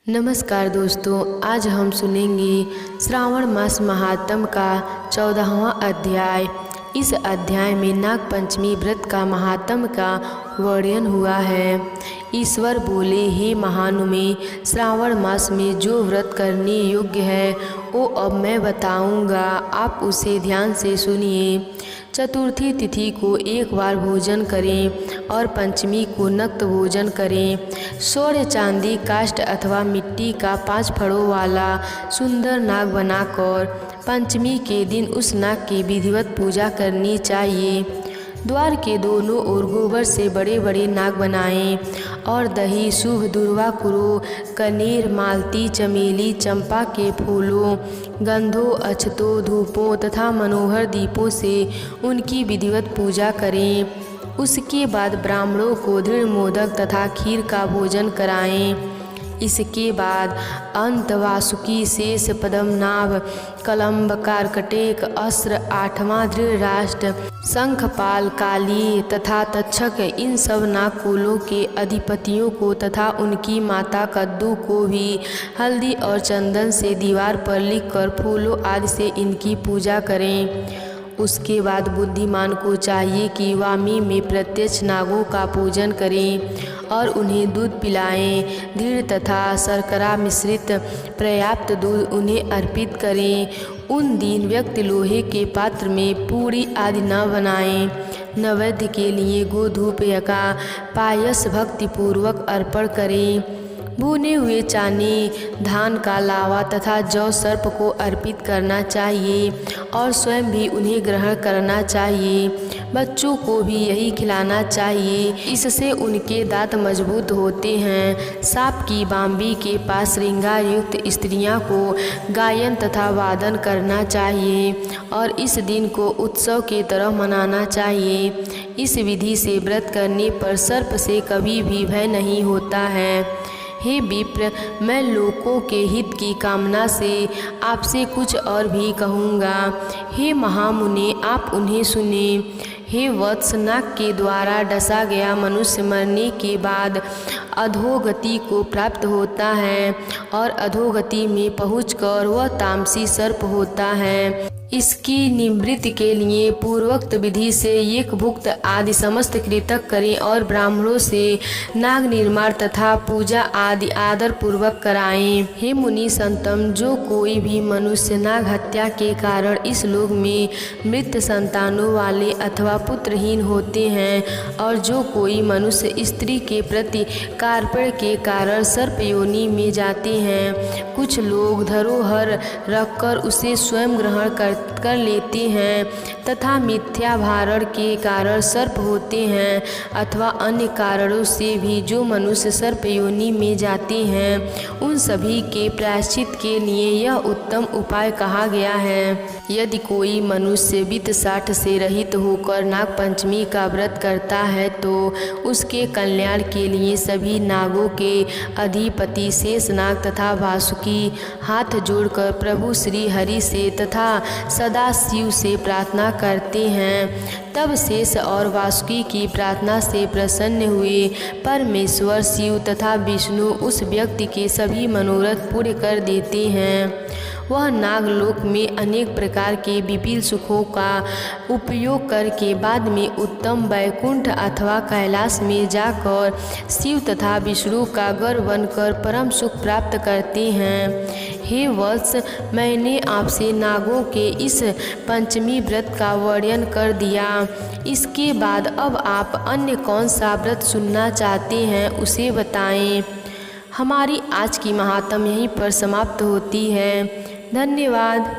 नमस्कार दोस्तों, आज हम सुनेंगे श्रावण मास महात्म का 14वां अध्याय। इस अध्याय में नाग पंचमी व्रत का महात्म का वर्णन हुआ है। ईश्वर बोले, हे महानुमे, श्रावण मास में जो व्रत करने योग्य है वो अब मैं बताऊंगा, आप उसे ध्यान से सुनिए। चतुर्थी तिथि को एक बार भोजन करें और पंचमी को नक्त भोजन करें। स्वर्ण, चांदी, काष्ठ अथवा मिट्टी का 5 फड़ों वाला सुंदर नाग बनाकर पंचमी के दिन उस नाग की विधिवत पूजा करनी चाहिए। द्वार के दोनों ओर गोबर से बड़े बड़े नाग बनाएं और दही, शुभ, दुर्वा, कुरो, कनेर, मालती, चमेली, चंपा के फूलों, गंधों, अक्षतों, धूपों तथा मनोहर दीपों से उनकी विधिवत पूजा करें। उसके बाद ब्राह्मणों को दृढ़ मोदक तथा खीर का भोजन कराएं। इसके बाद अंत, वासुकी, शेष, पद्मनाभ, कलम्ब, कारकटेक, अस्त्र, 8वां धृतराष्ट्र, शंखपाल, काली तथा तक्षक, इन सब नागकुलों के अधिपतियों को तथा उनकी माता कद्दू को भी हल्दी और चंदन से दीवार पर लिखकर फूलों आदि से इनकी पूजा करें। उसके बाद बुद्धिमान को चाहिए कि वामी में प्रत्यक्ष नागों का पूजन करें और उन्हें दूध पिलाएं। दृढ़ तथा शर्करा मिश्रित पर्याप्त दूध उन्हें अर्पित करें। उन दिन व्यक्ति लोहे के पात्र में पूरी आदि न बनाएं। नैवेद्य के लिए गोधूप का पायस भक्तिपूर्वक अर्पण करें। भुने हुए चाने, धान का लावा तथा जौ सर्प को अर्पित करना चाहिए और स्वयं भी उन्हें ग्रहण करना चाहिए। बच्चों को भी यही खिलाना चाहिए, इससे उनके दांत मजबूत होते हैं। सांप की बाम्बी के पास श्रृंगार युक्त स्त्रियां को गायन तथा वादन करना चाहिए और इस दिन को उत्सव की तरह मनाना चाहिए। इस विधि से व्रत करने पर सर्प से कभी भी भय नहीं होता है। हे विप्र, मैं लोगों के हित की कामना से आपसे कुछ और भी कहूँगा। हे महामुने, आप उन्हें सुने। हे वत्स, नाग के द्वारा डसा गया मनुष्य मरने के बाद अधोगति को प्राप्त होता है और अधोगति में पहुंचकर वह तामसी सर्प होता है। इसकी निवृत्ति के लिए पूर्वोक्त विधि से एक भुक्त आदि समस्त कृतक करें और ब्राह्मणों से नाग निर्माण तथा पूजा आदि आदर पूर्वक कराएं। हे मुनि संतम, जो कोई भी मनुष्य नाग हत्या के कारण इस लोक में मृत संतानों वाले अथवा पुत्रहीन होते हैं और जो कोई मनुष्य स्त्री के प्रति कार्पण्य के कारण सर्प योनि में जाते हैं, कुछ लोग धरोहर रखकर उसे स्वयं ग्रहण कर लेते हैं तथा मिथ्या भारण के कारण सर्प होते हैं अथवा अन्य कारणों से भी जो मनुष्य सर्प योनि में जाते हैं, उन सभी के प्रायश्चित के लिए यह उत्तम उपाय कहा गया है। यदि कोई मनुष्य वित्त साठ से रहित होकर नाग पंचमी का व्रत करता है तो उसके कल्याण के लिए सभी नागों के अधिपति शेषनाग तथा वासुकी हाथ जोड़कर प्रभु श्री हरि से तथा सदा शिव से प्रार्थना करते हैं। तब शेष और वासुकी की प्रार्थना से प्रसन्न हुए परमेश्वर शिव तथा विष्णु उस व्यक्ति के सभी मनोरथ पूरे कर देते हैं। वह नागलोक में अनेक प्रकार के विपुल सुखों का उपयोग करके बाद में उत्तम वैकुंठ अथवा कैलाश में जाकर शिव तथा विष्णु का गर बनकर परम सुख प्राप्त करते हैं। हे वत्स, मैंने आपसे नागों के इस पंचमी व्रत का वर्णन कर दिया। इसके बाद अब आप अन्य कौन सा व्रत सुनना चाहते हैं उसे बताएं। हमारी आज की महात्म यहीं पर समाप्त होती है। धन्यवाद।